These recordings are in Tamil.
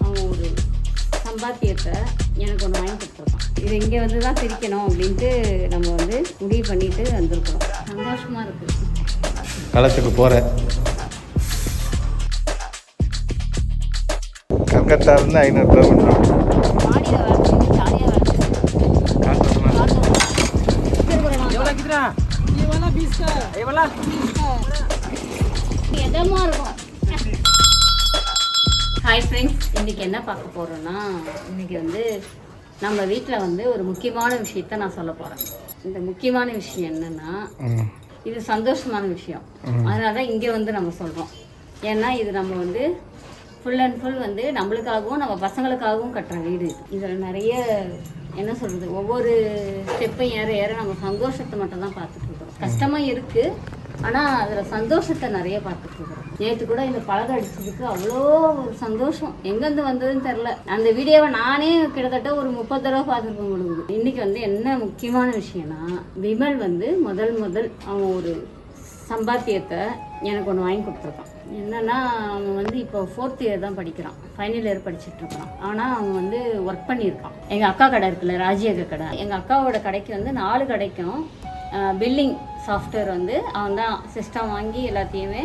அவன் ஒரு சம்பாத்தியத்தை எனக்கு ஒன்று வாங்கி கொடுத்துருக்கான். இது இங்கே வந்து தான் பிரிக்கணும் அப்படின்ட்டு நம்ம வந்து முடிவு பண்ணிட்டு வந்திருக்கிறோம். சந்தோஷமாக இருக்குது. களத்துக்கு போகிற கல்கத்தாவிலேருந்து 500 கிலோமீட்டர். மாடியில் வேலை செஞ்சு ஜாலியாக வேலை எதமாக இருக்கும். ஹாய் ஃப்ரெண்ட்ஸ், இன்றைக்கி என்ன பார்க்க போகிறோன்னா, இன்றைக்கி வந்து நம்ம வீட்டில் வந்து ஒரு முக்கியமான விஷயத்த நான் சொல்ல போகிறேன். இந்த முக்கியமான விஷயம் என்னென்னா, இது சந்தோஷமான விஷயம். அதனால தான் இங்கே வந்து நம்ம சொல்கிறோம். ஏன்னா இது நம்ம வந்து ஃபுல் அண்ட் ஃபுல் வந்து நம்மளுக்காகவும் நம்ம பசங்களுக்காகவும் கட்டுற வீடு. இதில் நிறைய என்ன சொல்கிறது, ஒவ்வொரு ஸ்டெப்பையும் ஏற ஏற நம்ம சந்தோஷத்தை மட்டும் தான் பார்த்துட்ருக்குறோம். கஷ்டமாக இருக்குது, ஆனால் அதில் சந்தோஷத்தை நிறைய பார்த்துட்ருக்குறோம். நேற்று கூட இந்த பலகை அடிச்சதுக்கு அவ்வளோ ஒரு சந்தோஷம். எங்கேருந்து வந்ததுன்னு தெரில. அந்த வீடியோவை நானே கிட்டத்தட்ட ஒரு 30 தடவை பார்த்துருப்பேன் கொடுக்குது. இன்றைக்கி வந்து என்ன முக்கியமான விஷயம்னா, விமல் வந்து முதல் அவன் ஒரு சம்பாத்தியத்தை எனக்கு ஒன்று வாங்கி கொடுத்துருக்கான். என்னென்னா, அவன் வந்து இப்போ 4th இயர் தான் படிக்கிறான், ஃபைனல் இயர் படிச்சுட்ருக்கான். ஆனால் அவன் வந்து ஒர்க் பண்ணியிருக்கான். எங்கள் அக்கா கடை இருக்குல்ல, ராஜி அக்கா கடை, எங்கள் அக்காவோட கடைக்கு வந்து 4 கடைக்கும் பில்லிங் சாஃப்ட்வேர் வந்து அவன் தான் சிஸ்டம் வாங்கி எல்லாத்தையுமே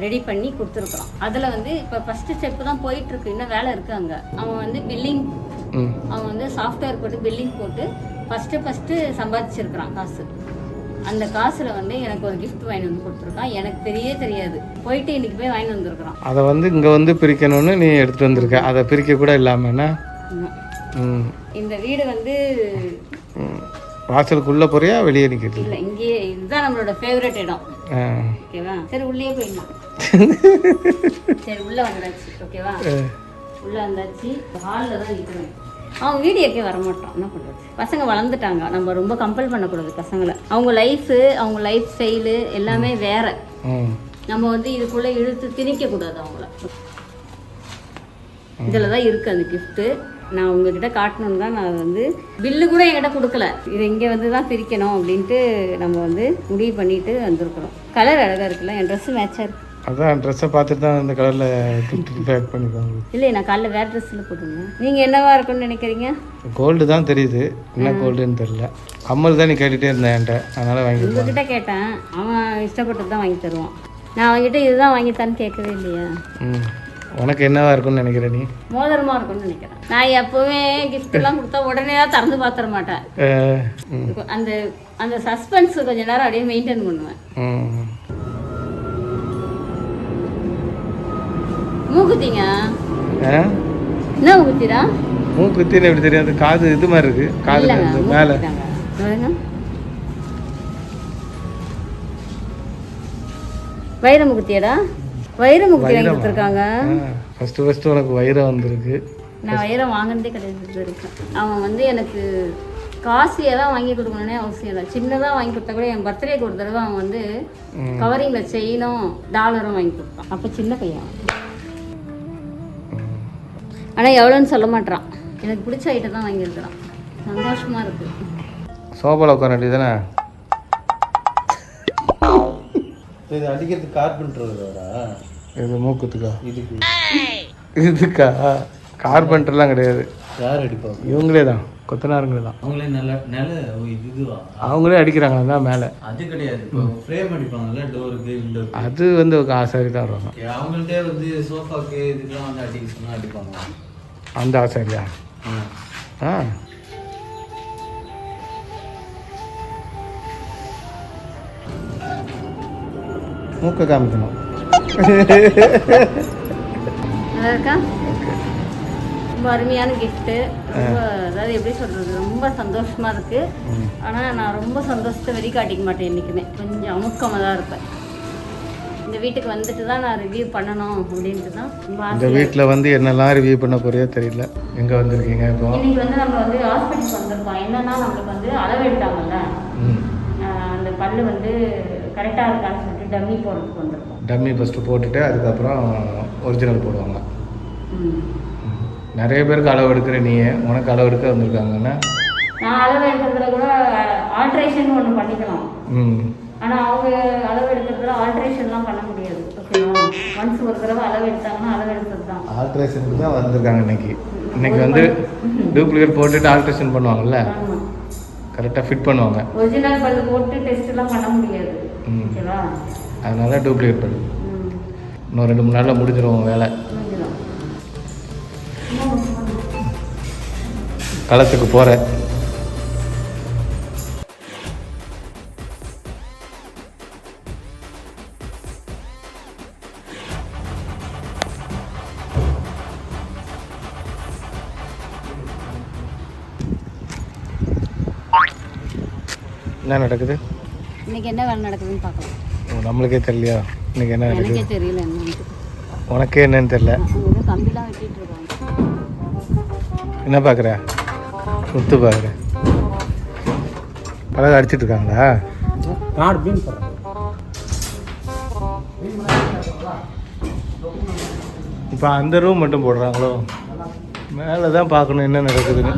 ரெடி பண்ணி கொடுத்துருக்குறான். அதில் வந்து இப்போ ஃபஸ்ட்டு ஸ்டெப்பு தான் போயிட்டுருக்கு, இன்னும் வேலை இருக்குது அங்கே. அவன் வந்து பில்லிங், அவன் வந்து சாஃப்ட்வேர் போட்டு பில்லிங் போட்டு ஃபஸ்ட்டு சம்பாதிச்சிருக்கிறான் காசு. அந்த காசில் வந்து எனக்கு ஒரு கிஃப்ட் வாங்கி வந்து கொடுத்துருக்கான். எனக்கு தெரியாது, போயிட்டு இன்றைக்கி போய் வாங்கி வந்துருக்குறான். அதை வந்து இங்கே வந்து பிரிக்கணும்னு நீ எடுத்துகிட்டு வந்திருக்க. அதை பிரிக்க கூட இல்லாமன்னா இந்த வீடு வந்து வாசலுக்குள்ளே போறியா வெளியே நிற்கிறது? இல்லை, இங்கேயே. இதுதான் நம்மளோட ஃபேவரட் இடம். ஓகேவா? சரி, உள்ளே போயிடலாம். சரி, உள்ளே வந்தாச்சு. ஓகேவா? உள்ளே வந்தாச்சு. ஹாலில் தான் நிற்கிறேன். அவன் வீடியோக்கே வரமாட்டான். என்ன பண்ணுறது, பசங்க வளர்ந்துட்டாங்க. நம்ம ரொம்ப கம்பல் பண்ணக்கூடாது பசங்களை. அவங்க லைஃப் ஸ்டைலு எல்லாமே வேற. நம்ம வந்து இதுக்குள்ளே இழுத்து திணிக்கக்கூடாது அவங்கள. இதில் தான் இருக்குது அந்த கிஃப்ட்டு. நான் உங்ககிட்ட காட்டணுன்னு தான் நான் வந்து பில்லு கூட என்கிட்ட கொடுக்கல. இது இங்கே வந்து தான் பிரிக்கணும் அப்படின்ட்டு நம்ம வந்து முடிவு பண்ணிட்டு வந்திருக்கிறோம். கலர் அழகாக இருக்குல்ல, என் ட்ரெஸ்ஸு மேட்சாக இருக்குது. அதான் ட்ரெஸ்ஸை பார்த்துட்டு தான் இந்த கலரில் பேக் பண்ணிப்பாங்க. இல்லை, நான் காலைல வேறு ட்ரெஸ்ஸில் போட்டுருந்தேன். நீங்கள் என்னவா இருக்குன்னு நினைக்கிறீங்க? கோல்டு தான் தெரியுது, என்ன கோல்டுன்னு தெரியல. கம்மல் தான் நீ கேட்டுகிட்டே இருந்தேன் என்கிட்ட, அதனால் வாங்கி. உங்ககிட்ட கேட்டேன், அவன் இஷ்டப்பட்டு தான் வாங்கி தருவான். நான் அவங்ககிட்ட இதுதான் வாங்கித்தான்னு கேட்கவே இல்லையா? உனக்கு என்னவா இருக்கும்னு நினைக்கிறேன்? நீ மோதிரமா இருக்கும்னு நினைக்கிறேன். நான் எப்பவுமே கிஃப்ட் எல்லாம் கொடுத்தா உடனே தான் திறந்து பார்த்துட மாட்டேன். அந்த அந்த சஸ்பென்ஸ் கொஞ்ச நேரம் அப்படியே மெயின்டைன் பண்ணுவேன். மூக்குத்திங்க என்ன மூக்குத்திரா? மூக்குத்தின்னு எப்படி தெரியாது? காது இது மாதிரி இருக்கு, காது மேலே. வைரமுக்குத்தியடா, வைரமுக்குத்தி வாங்கி கொடுத்துருக்காங்க. ஃபர்ஸ்ட் உனக்கு வைரம் வந்திருக்கு. நான் வைரம் வாங்கினதே கிடையாது. அவன் வந்து எனக்கு காசியாக தான் வாங்கி கொடுக்கணுன்னே அவசியம் இல்லை. சின்னதாக வாங்கி கொடுத்தா கூட, என் பர்த்டேக்கு ஒரு தடவை அவன் வந்து கவரிங்கில் செயினும் டாலரும் வாங்கி கொடுத்தான். அப்போ சின்ன பையன். ஆனால் எவ்வளோன்னு சொல்ல மாட்டான். எனக்கு பிடிச்ச ஐட்டம் தான் வாங்கியிருக்கிறான். சந்தோஷமாக இருக்குது. சோபாவில் உட்கார வேண்டியதானே? இது அடிக்கிறதுக்கு கார்பெண்டர். இது மூக்குத்துக்கா? இதுக்கா கார்பெண்டர்லாம் கிடையாது. யார் அடிப்பாங்க? இவங்களே தான், கொத்தனாருங்களே தான். அவங்களே அடிக்கிறாங்களா தான் மேலே? அது கிடையாது, ஃப்ரேம் அடிப்பாங்கல்ல டோருக்கு. அது வந்து ஆசாரி தான் வருவாங்க. அவங்கள்ட்டே வந்து சோஃபாக்கு இதுக்கெல்லாம் வந்து அடிக்க சொன்னால் அடிப்பாங்க. அந்த ஆசாரியா? மூக்க காமிக்கணும். ரொம்ப அருமையான கிஃப்ட்டு. ரொம்ப, அதாவது எப்படி சொல்கிறது, ரொம்ப சந்தோஷமாக இருக்குது. ஆனால் நான் ரொம்ப சந்தோஷத்தை வெளிக்காட்டிக்க மாட்டேன் என்றைக்குமே. கொஞ்சம் அமுக்கமாக தான் இருப்பேன். இந்த வீட்டுக்கு வந்துட்டு தான் நான் ரிவ்யூ பண்ணணும் அப்படின்ட்டு தான் ரொம்ப ஆசை. இந்த வீட்டில் வந்து என்னெல்லாம் ரிவ்யூ பண்ண போறியோ தெரியல. எங்கே வந்திருக்கீங்க இப்போ? இன்னைக்கு வந்து நம்ம வந்து ஹாஸ்பிட்டலுக்கு வந்திருக்கோம். என்னன்னா, நம்மளுக்கு வந்து அளவு எடுத்தாங்கல்ல, அந்த பல்லு வந்து கரெக்டாக இருக்கான்னு சொல்லிட்டு டம்மி போடுறதுக்கு வந்திருக்கோம். டம்மி ஃபஸ்ட்டு போட்டுட்டு அதுக்கப்புறம் ஒரிஜினல் போடுவாங்க. நிறைய பேருக்கு அளவு எடுக்கிற நீ, உனக்கு அளவு எடுக்க வந்திருக்காங்கன்னா? நான் அளவு எடுக்கிறதுல கூட ஆல்ட்ரேஷன் ஒன்று பண்ணிக்கலாம். ஆனால் அவங்க அளவு எடுக்கிறதுல ஆல்ட்ரேஷன்லாம் பண்ண முடியாது. இப்போ ஒன்ஸ் ஒரு தடவை அளவு எடுத்தாங்கன்னா அளவு எடுத்தது தான். ஆல்ட்ரேஷனுக்கு தான் வந்திருக்காங்க இன்னைக்கு வந்து டூப்ளிகேட் போட்டுட்டு ஆல்ட்ரேஷன் பண்ணுவாங்கல்ல, கரெக்டாக ஃபிட் பண்ணுவாங்க. ஒரிஜினல் பல்லு போட்டு டெஸ்ட் எல்லாம் பண்ண முடியாது. ஓகேவா? அதனால டூப்ளிகேட் பல்லு இன்னும் 2-3 நாளில் முடிஞ்சிருவோம் வேலை. களத்துக்கு போகிறேன். என்ன நடக்குது இன்னைக்கு? என்ன வேலை நடக்குதுன்னு பார்க்கலாம். நம்மளுக்கே தெரியலையா இன்னைக்கு என்ன நடக்குது? எனக்கே தெரியல என்னன்னு. உனக்கே என்னன்னு தெரியல. கம்பிலாம் வெட்டிட்டு இருக்காங்க. என்ன பார்க்குற? சுத்து பார்க்குற. பழக அடிச்சிட்டு இருக்காங்களா? இப்போ அந்த ரூம் மட்டும் போடுறாங்களோ? மேலே தான் பார்க்கணும் என்ன நடக்குதுன்னு.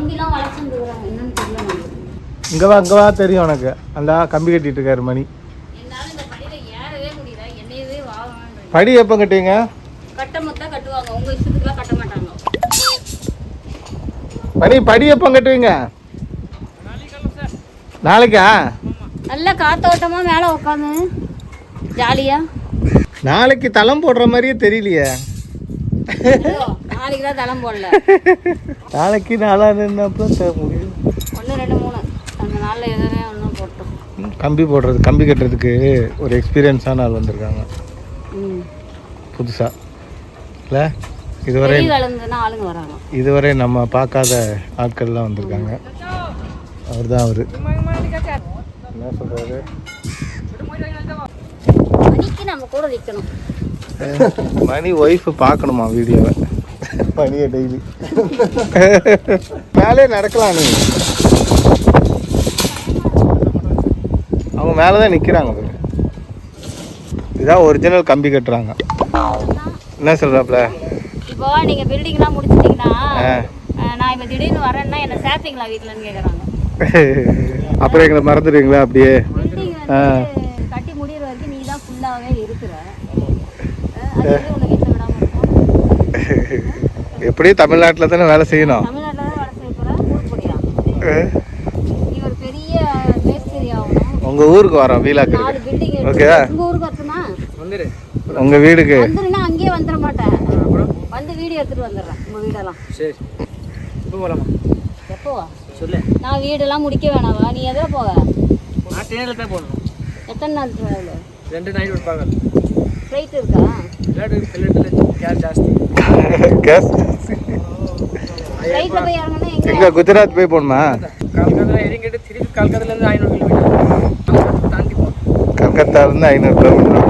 இங்கே வா தெரியும் உனக்கு. அந்த கம்பி கட்டிட்டு இருக்காரு மணி. படி எப்போ கட்டுவீங்க? மணி படி எப்போ கட்டுவீங்க? நாளைக்கா? நல்ல காத்தோட்டமா மேலே உட்காந்து ஜாலியா. நாளைக்கு தளம் போடுற மாதிரியே தெரியலையே. நாளைக்கு தான் தளம் போடல. நாளைக்கு நாளாக முடியும். 1 2 3 அந்த நாளில் எதுவுமே ஒன்றும் போட்டோம். கம்பி போடுறது, கம்பி கட்டுறதுக்கு ஒரு எக்ஸ்பீரியன்ஸான ஆள் வந்திருக்காங்க புதுசாக. இல்லை இதுவரை ஆளுங்க வராங்க. இதுவரை நம்ம பார்க்காத ஆட்கள்லாம் வந்திருக்காங்க. அவர் தான் அவர். என்ன சொல்கிறாரு? நம்ம கூட நிற்கணும். மணி ஒய்ஃபு பார்க்கணுமா வீடியோவை? மணியை டெய்லி மேலே நடக்கலாம். நீ அவங்க மேலே தான் நிற்கிறாங்க. இதான் ஒரிஜினல் கம்பி கட்டுறாங்க. என்ன சொல்கிறாப்புல? இப்போ நீங்கள் பில்டிங்லாம் முடிச்சிட்டிங்கன்னா நான் இப்போ திடீர்னு வரேன்னா என்ன சேர்ப்பீங்களா வீட்டிலன்னு கேட்குறாங்க. அப்புறம் எங்களை மறந்துடுவீங்களா? அப்படியே பில்டிங் கட்டி முடிகிற வரைக்கும் நீ தான் ஃபுல்லாகவே இருக்கிற. எப்படி தமிழ்நாட்டில் தானே வேலை செய்யணும். தமிழ்நாட்டில் தான் வேலை செய்ய போகிறேன். ஊருக்கு போறியா? நீ ஒரு பெரிய மேஸ்திரி ஆகணும். உங்கள் ஊருக்கு வரோம் வீலாக்கு. ஓகேவா? உங்கள் ஊருக்கு வரட்டுமா? வந்துரு. உங்கள் வீடுக்கு வந்துருன்னா அங்கேயே வந்துட மாட்டேன். வந்து வீடியோ எடுத்துகிட்டு வந்துடுறேன் உங்கள் வீடெல்லாம். சரி இப்போ போகலாமா? எப்போவா சொல்லு. நான் வீடெல்லாம் முடிக்க வேணாவா? நீ எதில் போக? நான் ட்ரெயினில் தான் போகணும். எத்தனை நாள் ட்ராவல்? 2 நைட் இருப்பாங்க. ஃப்ளைட் இருக்கா? கேஸ் ஜாஸ்தி. ஃப்ளைட்டில் போய் இறங்கினா எங்கே? குஜராத் போய் போகணுமா? கல்கத்தாவில் இறங்கிட்டு திருப்பி கல்கத்தாலேருந்து 500 கிலோமீட்டர் தாண்டி போகணும். கல்கத்தாலேருந்து 500 கிலோமீட்டர்.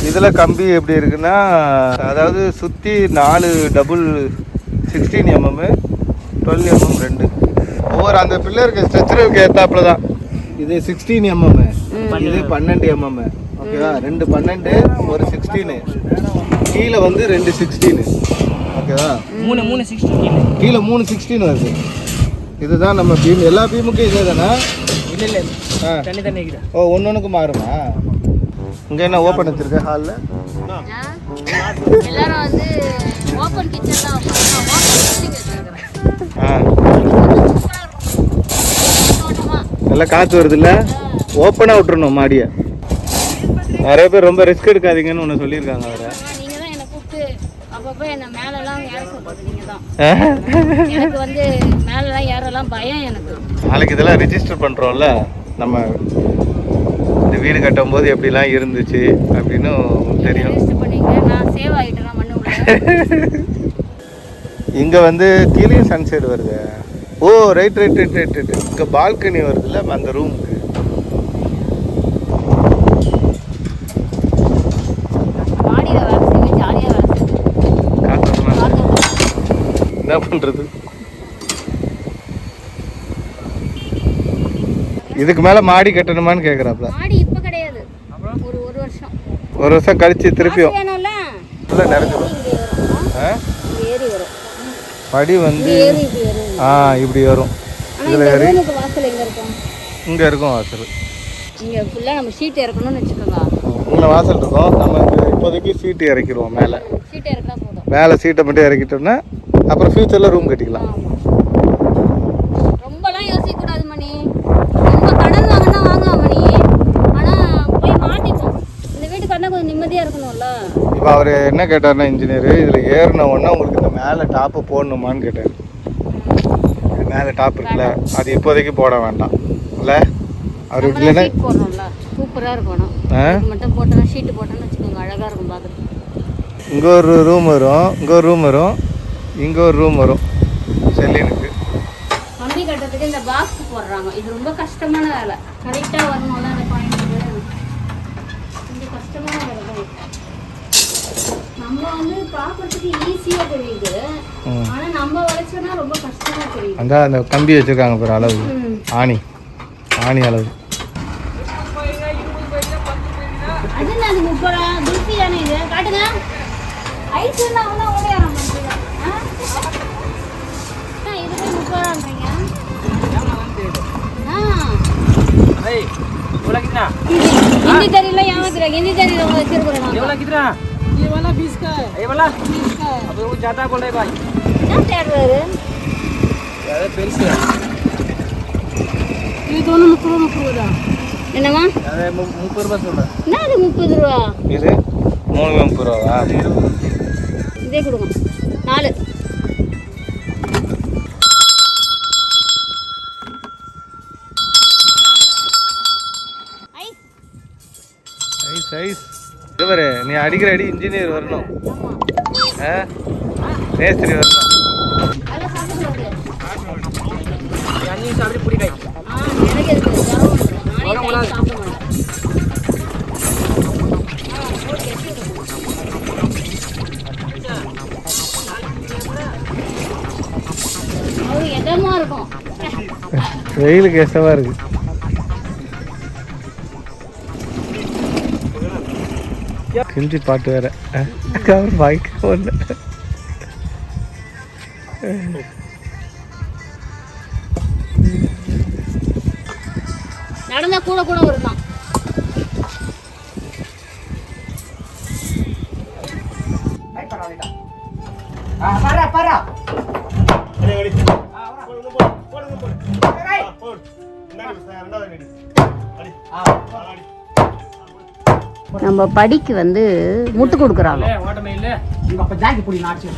இதில் கம்பி எப்படி இருக்குன்னா, அதாவது சுற்றி 4 டபுள் 16 mm 12 mm 2 ஒவ்வொரு அந்த பில்லருக்கு ஸ்ட்ரக்சருக்கு ஏற்றாப்புல தான். இது 16 mm, இது 12 mm. ஓகேவா? 2 12 ஒரு 16. கீழே வந்து 2 16. ஓகேவா? 3 16 கீழே 3 16 வருது. இதுதான் நம்ம பீம். எல்லா பீமுக்கும் இதே தானே? இல்லை தண்ணி ஓ ஒன்னொன்றுக்கு மாறுமா? இங்கே என்ன ஓப்பன் வச்சிருக்க ஹாலில்? எல்லாரும் வந்து ஓப்பன் கிச்சன் தான். நல்லா காற்று வருது இல்லை? ஓப்பனாக விட்டுறணும் மாடியை. நிறைய பேர் ரொம்ப ரிஸ்க் எடுக்காதீங்கன்னு ஒன்று சொல்லியிருக்காங்க. அவரை நீங்கள் தான் என்னை கூப்பிட்டு அப்பப்போ என்னை மேலெல்லாம் ஏற சொல்கிறது. நீங்கள் தான் எனக்கு வந்து மேலெல்லாம் ஏறலாம் பயம் எனக்கு. நாளைக்கு இதெல்லாம் ரிஜிஸ்டர் பண்ணுறோம்ல நம்ம. இந்த வீடு கட்டும் போது எப்படிலாம் இருந்துச்சு அப்படின்னு தெரியும். நான் சேவ் ஆகிட்டேன் மண்ணு உள்ள. இங்கே வந்து கீழேயும் சன்செட் வருது. ஓ ரைட். இங்கே பால்கனி வருதுல்ல அந்த ரூமுக்கு. மாடியில் வேலை செய்வேன், ஜாலியாக வேலை செய்வேன். என்ன பண்ணுறது? இதுக்கு மேலே மாடி கட்டணுமான்னு கேட்குறாப்ல. மாடி இப்போ கிடையாது. ஒரு வருஷம் கழிச்சு திருப்பியும் இல்லை நிறைஞ்சிடும். ஏறி வரும். படி வந்து இப்படி வரும். இதில் ஏறி வாசல் எங்கே இருக்கும்? இங்கே இருக்கும் வாசல். இங்கே ஃபுல்லாக நம்ம ஷீட் இறக்கணும்னு வச்சுக்கோங்க. இங்கே வாசல் இருக்கும். நம்ம இப்போதைக்கு சீட்டு இறக்கிடுவோம் மேலே. ஷீட் இறக்கினா போதும். மேலே சீட்டை மட்டும் இறக்கிட்டோம்னா அப்புறம் ஃபியூச்சரில் ரூம் கட்டிக்கலாம். ரொம்பலாம் யோசிக்கக்கூடாது மணி. ரொம்ப கடன் வாங்கினா வாங்கலாம் மணி. ஆனால் போய் மாட்டிப்போம். இந்த வீட்டுக்காரனா கொஞ்சம் நிம்மதியாக இருக்கணும்ல. இப்போ அவர் என்ன கேட்டார்னா இன்ஜினியர், இதில் ஏறின உடனே உங்களுக்கு இந்த மேலே டாப்பு போடணுமான்னு கேட்டார். மேலே டாப் இருக்குல்ல, அது இப்போதைக்கு போட வேண்டாம் இல்லை அவர் இல்லைன்னா ஷீட் போடணும்ல, சூப்பராக இருக்கணும். மட்டும் போட்டோன்னா ஷீட்டு போட்டோன்னு வச்சுக்கோங்க, அழகாக இருக்கும் பார்க்குறதுக்கு. இங்கே ஒரு ரூம் வரும், இங்கே ஒரு ரூம் வரும், இங்கே ஒரு ரூம் வரும் செல்லினுக்கு. கம்பி கட்டுறதுக்கு இந்த பாக்ஸ் போடுறாங்க. இது ரொம்ப கஷ்டமான வேலை. கரெக்டாக வரணும்ல அந்த பாயிண்ட். கொஞ்சம் கஷ்டமான வேலை தான். நம்ம வந்து பார்க்கறதுக்கு ஈஸியாக தெரியுது, ஆனால் நம்ம வளைச்சோன்னா ரொம்ப கஷ்டமாக தெரியுது. அந்த கம்பி வச்சுருக்காங்க பாரு, அளவு ஆணி அளவு. அது என்ன, அது 30 ரூபா துல்ஃபி தானே இது? காட்டுங்க. ஐஸ் இருந்தால் ஓடையாரம் பண்ணுறீங்க. இதுவே 30 ரூபான்றீங்க. हिंदी तरीला यहाँ से हिंदी तरीला सिर पर ना ये वाला कितना? ये वाला 20 का है। ये वाला 20 का है। अब वो ज्यादा बोल रहे भाई। क्या तैयार रहे? यार पैसे है। ये दोनों मुकुरो दा। என்னமா? அது 30 ரூபாய் சொல்றேன். என்ன அது 30 ரூபாய்? இது 30 ரூபாவா? இதே கொடுங்க. 4. சைஸ் இவரு நீ அடிக்கிற அடி இன்ஜினியர் வரணும். மேஸ்திரி வரணும். அதெல்லாம் சாப்பிடுறது. அண்ணி சாப்பிட்டு புடி கை. எனக்கு இருக்கு. நானே சாப்பிட மாட்டேன். அது எதமா இருக்கும். வெயிலுக்கு எசவா இருக்கு. ஹிந்தி பாட்டு வேற அவர் வாய்க்க ஒன்று. நடந்தா கூட கூட வருதான். நம்ம படிக்கு வந்து முட்டு கொடுக்குறாங்க. ஓட்டமே இல்ல இங்க அப்ப ஜாக்கி புடி நாச்சு.